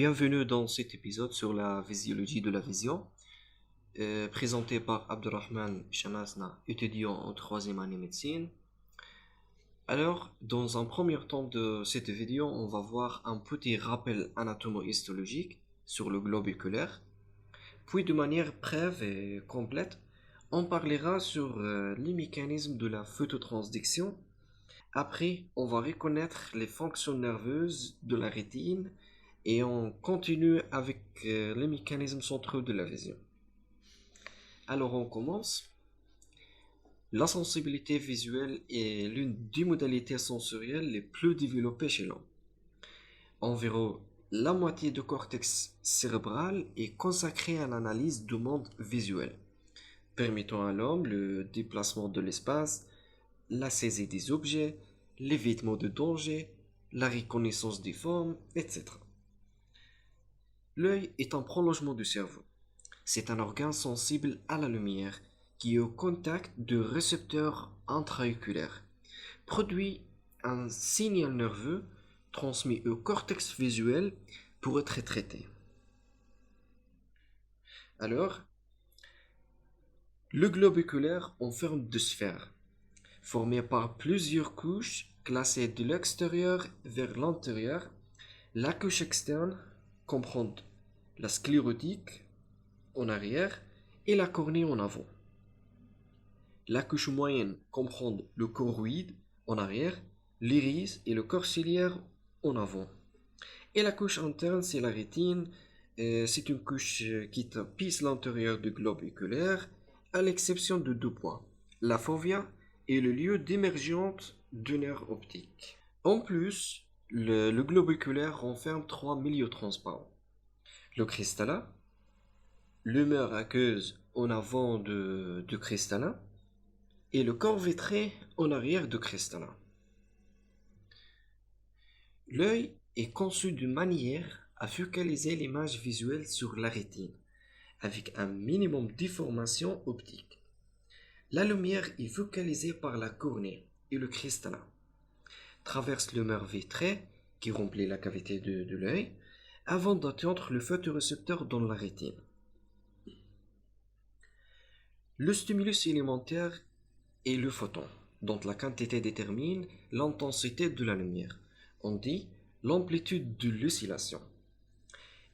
Bienvenue dans cet épisode sur la physiologie de la vision, présenté par Abdurrahman Shanasna, étudiant en troisième année médecine. Alors, dans un premier temps de cette vidéo, on va voir un petit rappel anatomo-histologique sur le globe oculaire. Puis, de manière brève et complète, on parlera sur les mécanismes de la phototransduction. Après, on va reconnaître les fonctions nerveuses de la rétine et on continue avec les mécanismes centraux de la vision. Alors on commence. La sensibilité visuelle est l'une des modalités sensorielles les plus développées chez l'homme. Environ la moitié du cortex cérébral est consacrée à l'analyse du monde visuel, permettant à l'homme le déplacement de l'espace, la saisie des objets, l'évitement de danger, la reconnaissance des formes, etc. L'œil est un prolongement du cerveau. C'est un organe sensible à la lumière qui est au contact de récepteurs intraoculaires, produit un signal nerveux transmis au cortex visuel pour être traité. Alors, le globe oculaire en forme de sphère, formé par plusieurs couches classées de l'extérieur vers l'intérieur. La couche externe comprend la sclérotique en arrière et la cornée en avant. La couche moyenne comprend le choroïde en arrière, l'iris et le corps ciliaire en avant. Et la couche interne, c'est la rétine. C'est une couche qui tapisse l'intérieur du globe oculaire, à l'exception de deux points. La fovea est le lieu d'émergence du nerf optique. En plus, le globe oculaire renferme trois milieux transparents. Le cristallin, l'humeur aqueuse en avant de cristallin et le corps vitré en arrière de cristallin. L'œil est conçu de manière à focaliser l'image visuelle sur la rétine, avec un minimum de déformation optique. La lumière est focalisée par la cornée et le cristallin, traverse l'humeur vitrée qui remplit la cavité de l'œil, avant d'atteindre le photorécepteur dans la rétine. Le stimulus élémentaire est le photon, dont la quantité détermine l'intensité de la lumière. On dit l'amplitude de l'oscillation.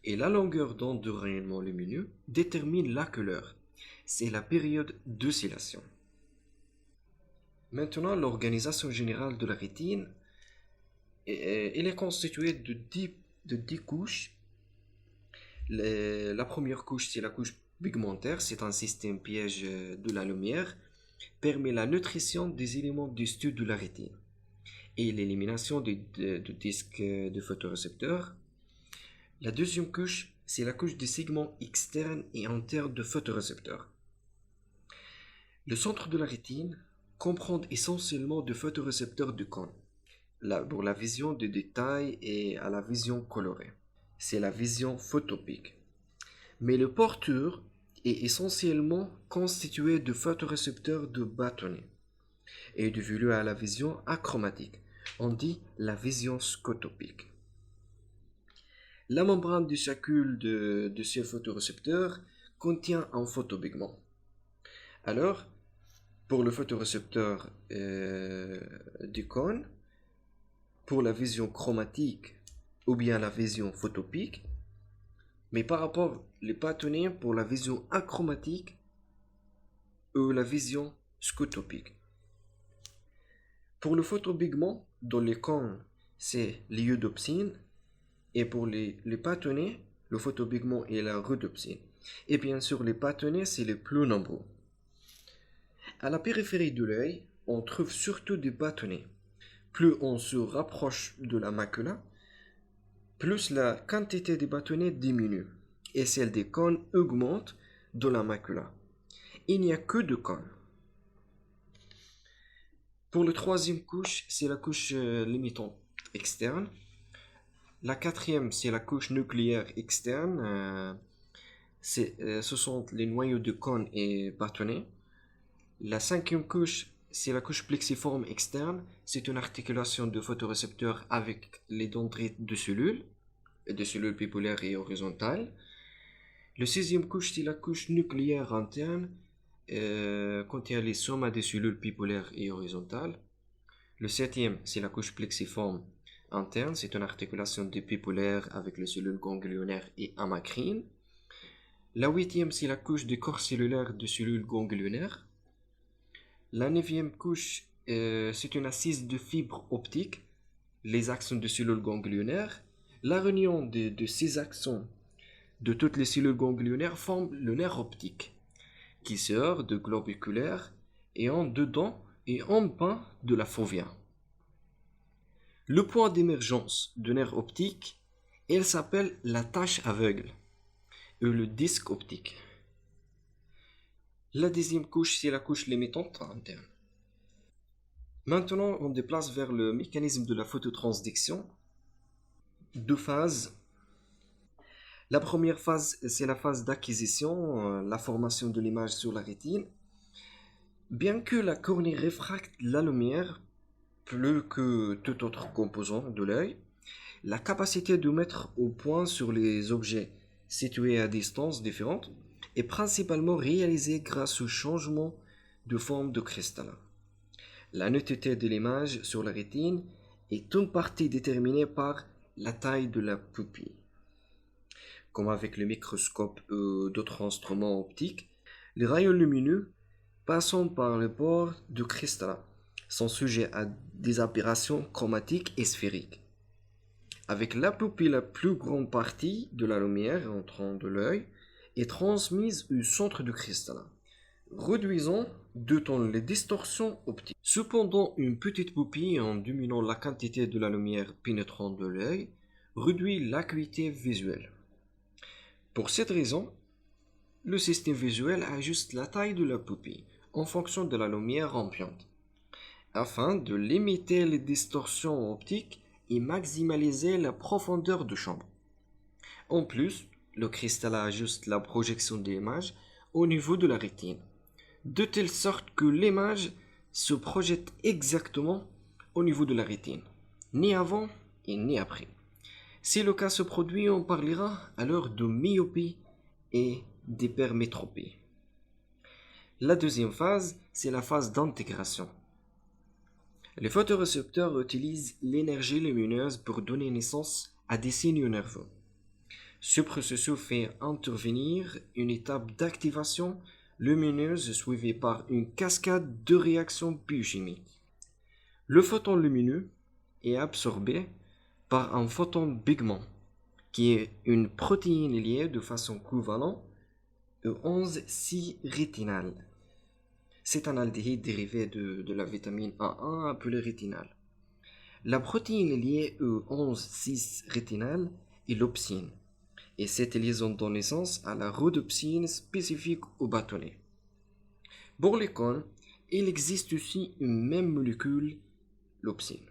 Et la longueur d'onde de rayonnement lumineux détermine la couleur. C'est la période d'oscillation. Maintenant, l'organisation générale de la rétine, elle est constituée de 10 couches. La première couche, c'est la couche pigmentaire, c'est un système piège de la lumière, permet la nutrition des éléments du stude de la rétine et l'élimination de disques de photorécepteurs. La deuxième couche, c'est la couche des segments externes et internes de photorécepteurs. Le centre de la rétine comprend essentiellement de photorécepteurs de cône, pour la vision de détails et à la vision colorée. C'est la vision photopique. Mais le porteur est essentiellement constitué de photorécepteurs de bâtonnets et dévolu à la vision achromatique. On dit la vision scotopique. La membrane du sacule de ces photorécepteurs contient un photopigment. Alors, pour le photorécepteur du cône, pour la vision chromatique ou bien la vision photopique, mais par rapport les bâtonnets pour la vision achromatique ou la vision scotopique. Pour le photopigment, dans les cônes, c'est l'iodopsine, et pour les bâtonnets, le photopigment est la rhodopsine. Et bien sûr, les bâtonnets, c'est les plus nombreux. À la périphérie de l'œil, on trouve surtout des bâtonnets. Plus on se rapproche de la macula, plus la quantité des bâtonnets diminue et celle des cônes augmente dans la macula. Il n'y a que deux cônes. Pour la troisième couche, c'est la couche limitante externe. La quatrième, c'est la couche nucléaire externe. Ce sont les noyaux de cône et bâtonnets. La cinquième couche, c'est la couche plexiforme externe. C'est une articulation de photorécepteurs avec les dendrites de cellules. des cellules pupulaires et horizontales. Le sixième couche, c'est la couche nucléaire interne, contient les somas des cellules pupulaires et horizontales. Le septième, c'est la couche plexiforme interne, c'est une articulation des pupulaires avec les cellules ganglionnaires et amacrines. La huitième, c'est la couche des corps cellulaires de cellules ganglionnaires. La neuvième couche, c'est une assise de fibres optiques, les axons de cellules ganglionnaires. La réunion de ces axons de toutes les cellules ganglionnaires forme le nerf optique, qui sert de globe oculaire et en dedans et en bas de la fovea. Le point d'émergence de nerf optique, elle s'appelle la tache aveugle, ou le disque optique. La deuxième couche, c'est la couche limitante interne. Maintenant, on déplace vers le mécanisme de la phototransduction. Deux phases. La première phase, c'est la phase d'acquisition, la formation de l'image sur la rétine. Bien que la cornée réfracte la lumière plus que tout autre composant de l'œil, la capacité de mettre au point sur les objets situés à distance différente est principalement réalisée grâce au changement de forme de cristallin. La netteté de l'image sur la rétine est une partie déterminée par la taille de la pupille. Comme avec le microscope ou d'autres instruments optiques, les rayons lumineux passant par les pores de cristallin sont sujets à des aberrations chromatiques et sphériques. Avec la pupille, la plus grande partie de la lumière entrant de l'œil est transmise au centre du cristallin, réduisant d'autant les distorsions optiques. Cependant, une petite pupille, en diminuant la quantité de la lumière pénétrant de l'œil, réduit l'acuité visuelle. Pour cette raison, le système visuel ajuste la taille de la pupille en fonction de la lumière ambiante, afin de limiter les distorsions optiques et maximiser la profondeur de champ. En plus, le cristallin ajuste la projection de l'image au niveau de la rétine, de telle sorte que l'image se projette exactement au niveau de la rétine, ni avant et ni après. Si le cas se produit, on parlera alors de myopie et d'hypermétropie. La deuxième phase, c'est la phase d'intégration. Les photorécepteurs utilisent l'énergie lumineuse pour donner naissance à des signaux nerveux. Ce processus fait intervenir une étape d'activation lumineuse suivie par une cascade de réactions biochimiques. Le photon lumineux est absorbé par un photon pigment, qui est une protéine liée de façon covalente au 11,6-rétinal. C'est un aldéhyde dérivé de la vitamine A1 appelée rétinal. La protéine liée au 11,6-rétinal est l'opsine, et cette liaison donne naissance à la rhodopsine spécifique au bâtonnet. Pour les cônes, il existe aussi une même molécule, l'opsine.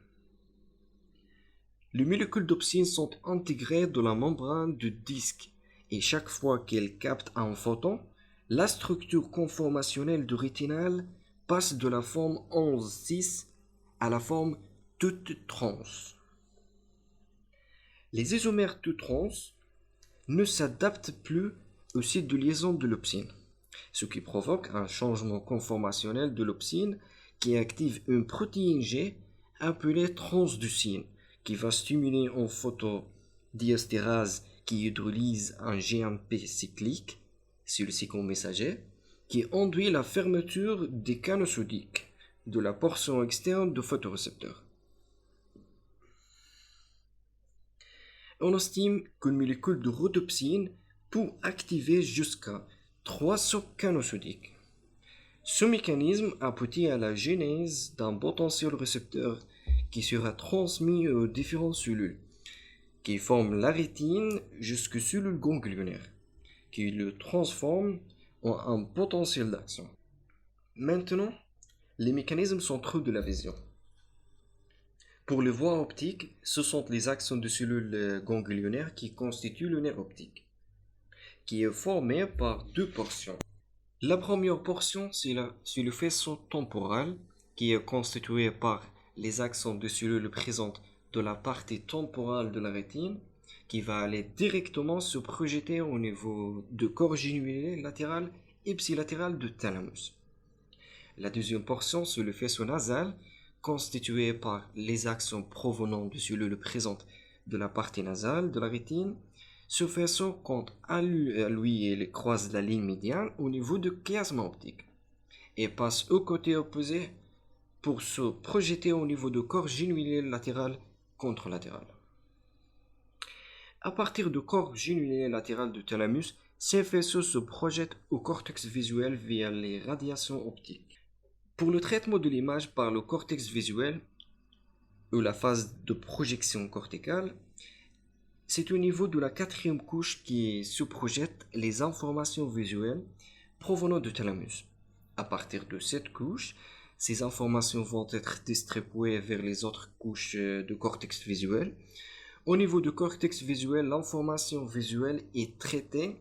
Les molécules d'opsine sont intégrées dans la membrane du disque et chaque fois qu'elles captent un photon, la structure conformationnelle du rétinal passe de la forme 11,6 à la forme toute trans. Les isomères toute trans ne s'adaptent plus au site de liaison de l'opsine, ce qui provoque un changement conformationnel de l'opsine qui active une protéine G appelée transducine, qui va stimuler en photodiestérase qui hydrolyse un GMP cyclique sur le cyclone messager, qui induit la fermeture des canaux sodiques de la portion externe du photorécepteur. On estime qu'une molécule de rhodopsine peut activer jusqu'à 300 canaux sodiques. Ce mécanisme aboutit à la genèse d'un potentiel récepteur qui sera transmis aux différentes cellules, qui forment la rétine jusqu'aux cellules ganglionnaires, qui le transforment en un potentiel d'action. Maintenant, les mécanismes centraux de la vision. Pour les voies optiques, ce sont les axons de cellules ganglionnaires qui constituent le nerf optique, qui est formé par deux portions. La première portion, c'est le faisceau temporal, qui est constitué par les axons de cellules présentes de la partie temporale de la rétine, qui va aller directement se projeter au niveau de corps gingivale latéral et ipsilatéral du thalamus. La deuxième portion, c'est le faisceau nasal, constitué par les axons provenant de cellules présentes de la partie nasale de la rétine. Ce faisceau compte à lui et croise la ligne médiane au niveau du chiasme optique et passe au côté opposé pour se projeter au niveau du corps gingivale latéral contralatéral. À partir du corps gingivale latéral du thalamus, ces faisceaux se projettent au cortex visuel via les radiations optiques. Pour le traitement de l'image par le cortex visuel, ou la phase de projection corticale, c'est au niveau de la quatrième couche qui se projettent les informations visuelles provenant du thalamus. À partir de cette couche, ces informations vont être distribuées vers les autres couches du cortex visuel. Au niveau du cortex visuel, l'information visuelle est traitée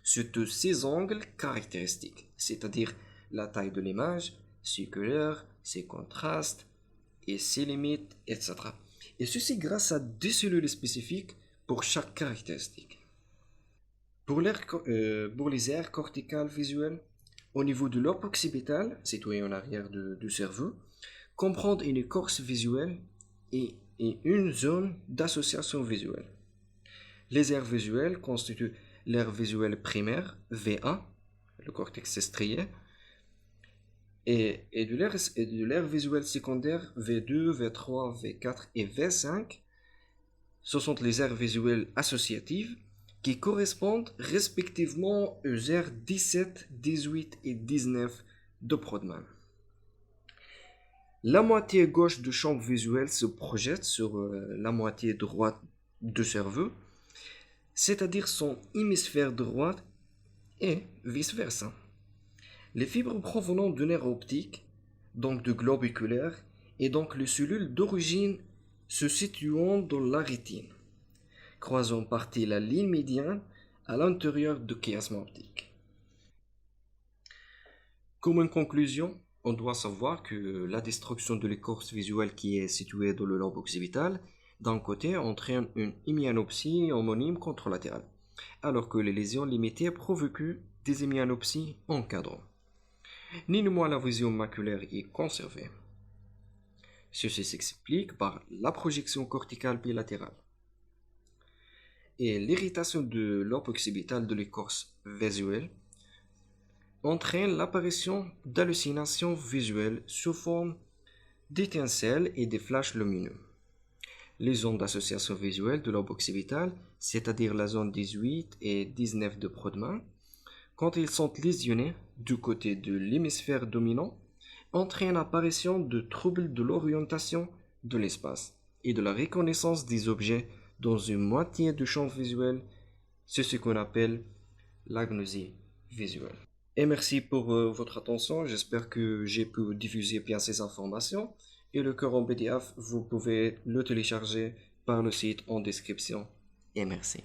sur tous ces angles caractéristiques, c'est-à-dire la taille de l'image, ses couleurs, ses contrastes et ses limites, etc. Et ceci grâce à des cellules spécifiques pour chaque caractéristique. Pour les aires corticales visuelles, au niveau de lobe occipital, situé en arrière du cerveau, comprendre une écorce visuelle et une zone d'association visuelle. Les aires visuelles constituent l'aire visuelle primaire, VA, le cortex strié, et de l'aire visuelle secondaire, V2, V3, V4 et V5. Ce sont les aires visuelles associatives qui correspondent respectivement aux aires 17, 18 et 19 de Brodmann. La moitié gauche du champ visuel se projette sur la moitié droite du cerveau, c'est-à-dire son hémisphère droit et vice-versa. Les fibres provenant du nerf optique, donc du globe oculaire, et donc les cellules d'origine se situant dans la rétine, croisant en partie la ligne médiane à l'intérieur du chiasme optique. Comme une conclusion, on doit savoir que la destruction de l'écorce visuelle qui est située dans le lobe occipital, d'un côté, entraîne une hémianopsie homonyme contralatérale, alors que les lésions limitées provoquent des hémianopsies encadrantes. Néanmoins, la vision maculaire est conservée. Ceci s'explique par la projection corticale bilatérale. Et l'irritation du lobe occipital de l'écorce visuelle entraîne l'apparition d'hallucinations visuelles sous forme d'étincelles et de flashs lumineux. Les zones d'association visuelle de lobe occipital, c'est-à-dire la zone 18 et 19 de Brodmann, quand ils sont lésionnés du côté de l'hémisphère dominant, entraînent l'apparition de troubles de l'orientation de l'espace et de la reconnaissance des objets dans une moitié du champ visuel, c'est ce qu'on appelle l'agnosie visuelle. Et merci pour votre attention, j'espère que j'ai pu diffuser bien ces informations et le cours en PDF, vous pouvez le télécharger par le site en description. Et merci.